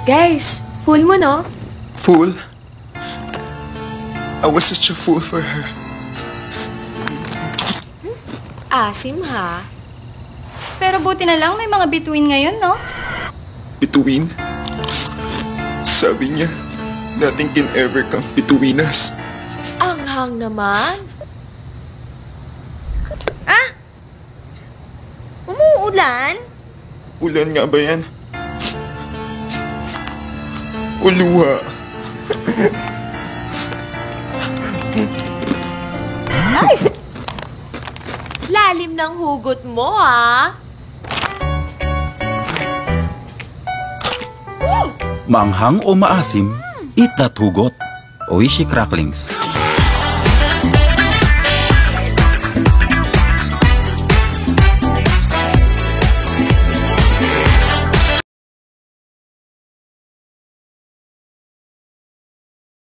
Guys, fool mo, no? Fool? I was such a fool for her. Asim, ha? Pero buti na lang may mga bituin ngayon, no? Bituin? Sabi niya, nothing can ever come between us. Anghang naman. Umuulan? Ulan nga ba yan? O luha? Lalim ng hugot mo, ha? Maanghang o maasim, itatugot. Oishi Cracklings.